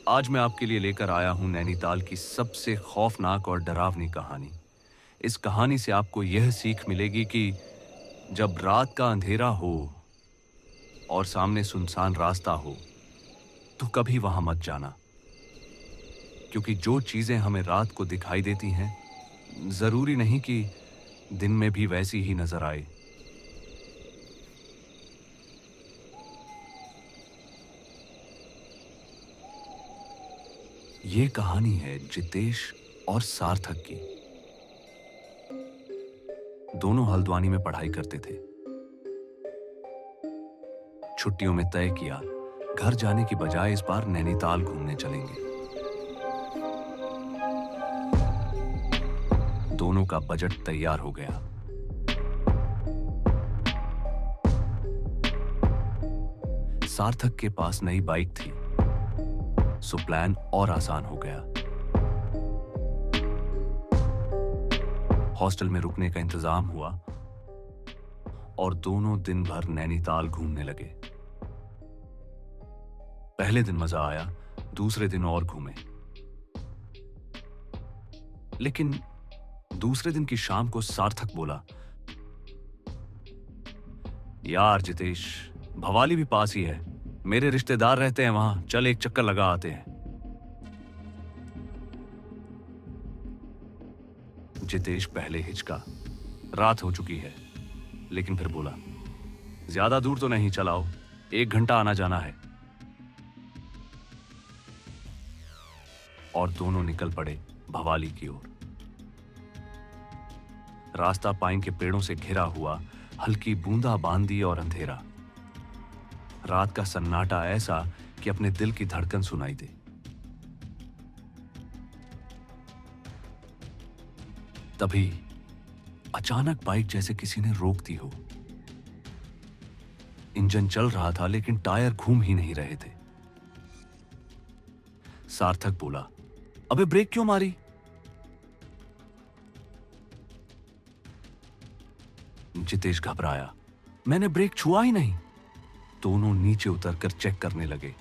आज मैं आपके लिए लेकर आया हूं नैनीताल की सबसे खौफनाक और डरावनी कहानी। इस कहानी से आपको यह सीख मिलेगी कि जब रात का अंधेरा हो और सामने सुनसान रास्ता हो, तो कभी वहां मत जाना, क्योंकि जो चीजें हमें रात को दिखाई देती हैं, जरूरी नहीं कि दिन में भी वैसी ही नजर आए। ये कहानी है जितेश और सार्थक की। दोनों हल्द्वानी में पढ़ाई करते थे। छुट्टियों में तय किया, घर जाने की बजाय इस बार नैनीताल घूमने चलेंगे। दोनों का बजट तैयार हो गया। सार्थक के पास नई बाइक थी, सो प्लान और आसान हो गया। हॉस्टल में रुकने का इंतजाम हुआ और दोनों दिन भर नैनीताल घूमने लगे। पहले दिन मजा आया, दूसरे दिन और घूमे। लेकिन दूसरे दिन की शाम को सार्थक बोला, यार जितेश, भवाली भी पास ही है, मेरे रिश्तेदार रहते हैं वहां, चल एक चक्कर लगा आते हैं। जितेश पहले हिचका, रात हो चुकी है, लेकिन फिर बोला, ज्यादा दूर तो नहीं, चलाओ, 1 घंटा आना जाना है। और दोनों निकल पड़े भवाली की ओर। रास्ता पाइन के पेड़ों से घिरा हुआ, हल्की बूंदाबांदी और अंधेरा। रात का सन्नाटा ऐसा कि अपने दिल की धड़कन सुनाई दे। तभी अचानक बाइक जैसे किसी ने रोक दी हो। इंजन चल रहा था लेकिन टायर घूम ही नहीं रहे थे। सार्थक बोला, अबे ब्रेक क्यों मारी? जितेश घबराया, मैंने ब्रेक छुआ ही नहीं। दोनों नीचे उतरकर चेक करने लगे।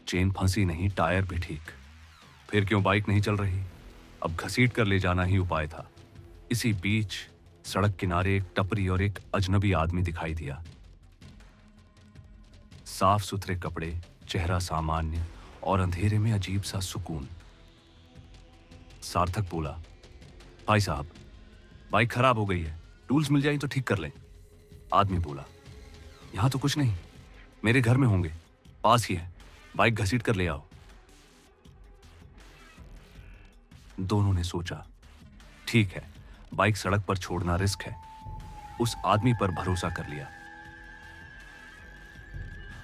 चेन फंसी नहीं, टायर भी ठीक। फिर क्यों बाइक नहीं चल रही? अब घसीट कर ले जाना ही उपाय था। इसी बीच सड़क किनारे एक टपरी और एक अजनबी आदमी दिखाई दिया। साफ सुथरे कपड़े, चेहरा सामान्य और अंधेरे में अजीब सा सुकून। सार्थक बोला, भाई साहब, बाइक खराब हो गई है, टूल्स मिल जाए तो ठीक कर लें। आदमी बोला, यहां तो कुछ नहीं, मेरे घर में होंगे, पास ही है, बाइक घसीट कर ले आओ। दोनों ने सोचा, ठीक है, बाइक सड़क पर छोड़ना रिस्क है। उस आदमी पर भरोसा कर लिया।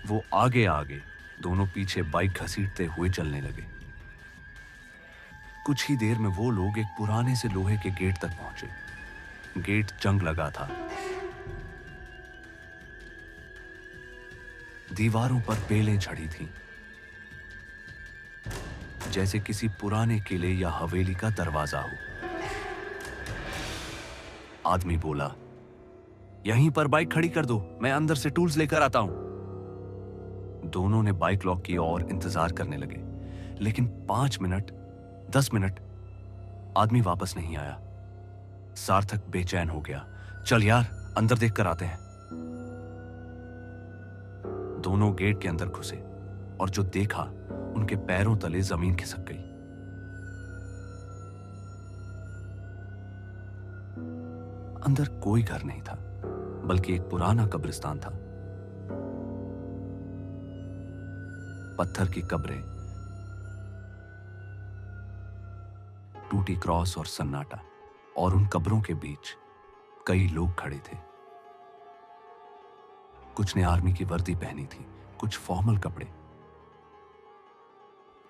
वो आगे आगे, दोनों पीछे बाइक घसीटते हुए चलने लगे। कुछ ही देर में वो लोग एक पुराने से लोहे के गेट तक पहुंचे। गेट जंग लगा था। दीवारों पर बेलें झड़ी थीं, जैसे किसी पुराने किले या हवेली का दरवाजा हो। आदमी बोला, यहीं पर बाइक खड़ी कर दो, मैं अंदर से टूल्स लेकर आता हूं। दोनों ने बाइक लॉक की और इंतजार करने लगे, लेकिन 5 मिनट, 10 मिनट, आदमी वापस नहीं आया। सार्थक बेचैन हो गया, चल यार, अंदर देख कर आते हैं। दोनों गेट के अंदर घुसे और जो देखा, उनके पैरों तले जमीन खिसक गई। अंदर कोई घर नहीं था, बल्कि एक पुराना कब्रिस्तान था। पत्थर की कब्रें, टूटी क्रॉस और सन्नाटा, और उन कब्रों के बीच कई लोग खड़े थे। कुछ ने आर्मी की वर्दी पहनी थी, कुछ फॉर्मल कपड़े।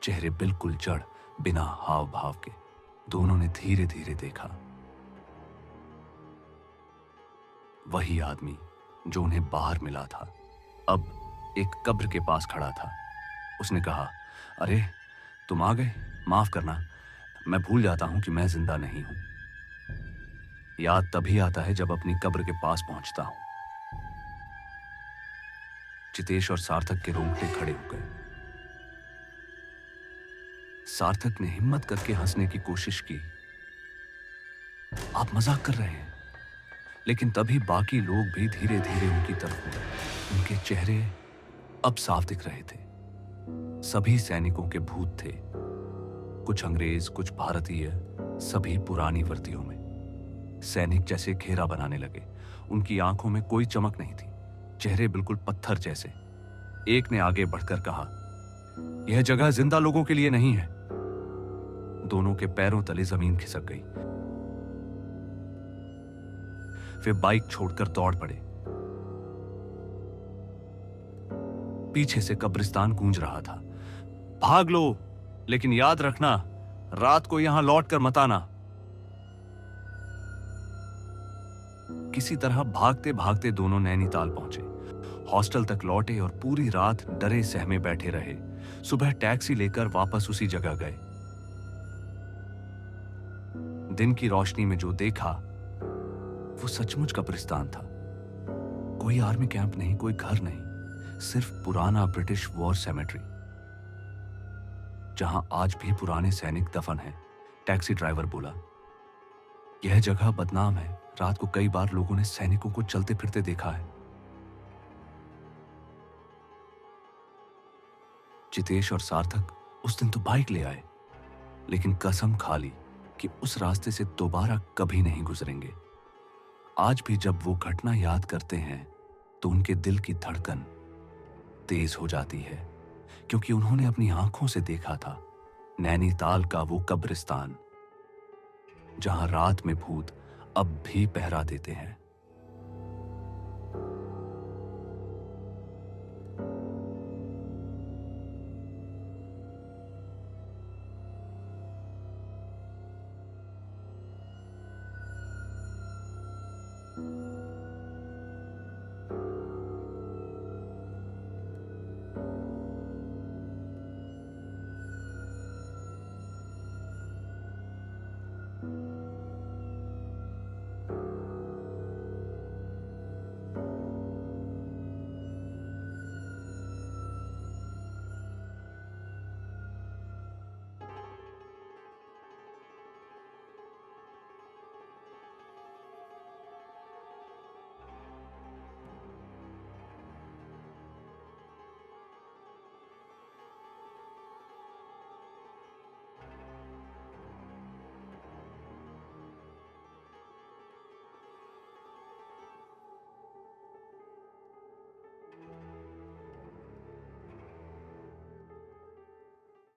चेहरे बिल्कुल जड़, बिना हाव भाव के। दोनों ने धीरे धीरे देखा। वही आदमी जो उन्हें बाहर मिला था, अब एक कब्र के पास खड़ा था। उसने कहा, अरे तुम आ गए, माफ करना, मैं भूल जाता हूं कि मैं जिंदा नहीं हूं। याद तभी आता है जब अपनी कब्र के पास पहुंचता हूं। जितेश और सार्थक के रोंगटे खड़े हो गए। सार्थक ने हिम्मत करके हंसने की कोशिश की। आप मजाक कर रहे हैं? लेकिन तभी बाकी लोग भी धीरे धीरे उनकी तरफ मुड़े। उनके चेहरे अब साफ दिख रहे थे। सभी सैनिकों के भूत थे, कुछ अंग्रेज, कुछ भारतीय, सभी पुरानी वर्दियों में। सैनिक जैसे घेरा बनाने लगे। उनकी आंखों में कोई चमक नहीं थी, चेहरे बिल्कुल पत्थर जैसे। एक ने आगे बढ़कर कहा, यह जगह जिंदा लोगों के लिए नहीं है। दोनों के पैरों तले जमीन खिसक गई। वे बाइक छोड़कर दौड़ पड़े। पीछे से कब्रिस्तान गूंज रहा था। भाग लो, लेकिन याद रखना, रात को यहां लौट कर मत आना। किसी तरह भागते भागते दोनों नैनीताल पहुंचे। हॉस्टल तक लौटे और पूरी रात डरे सहमे बैठे रहे। सुबह टैक्सी लेकर वापस उसी जगह गए। दिन की रोशनी में जो देखा वो सचमुच कब्रिस्तान था। कोई आर्मी कैंप नहीं, कोई घर नहीं, सिर्फ पुराना ब्रिटिश वॉर सेमेट्री, जहां आज भी पुराने सैनिक दफन हैं। टैक्सी ड्राइवर बोला, यह जगह बदनाम है। रात को कई बार लोगों ने सैनिकों को चलते फिरते देखा है। जितेश और सार्थक उस दिन तो बाइक ले आए, लेकिन कसम खा ली कि उस रास्ते से दोबारा कभी नहीं गुजरेंगे। आज भी जब वो घटना याद करते हैं तो उनके दिल की धड़कन तेज हो जाती है, क्योंकि उन्होंने अपनी आंखों से देखा था नैनीताल का वो कब्रिस्तान, जहां रात में भूत अब भी पहरा देते हैं।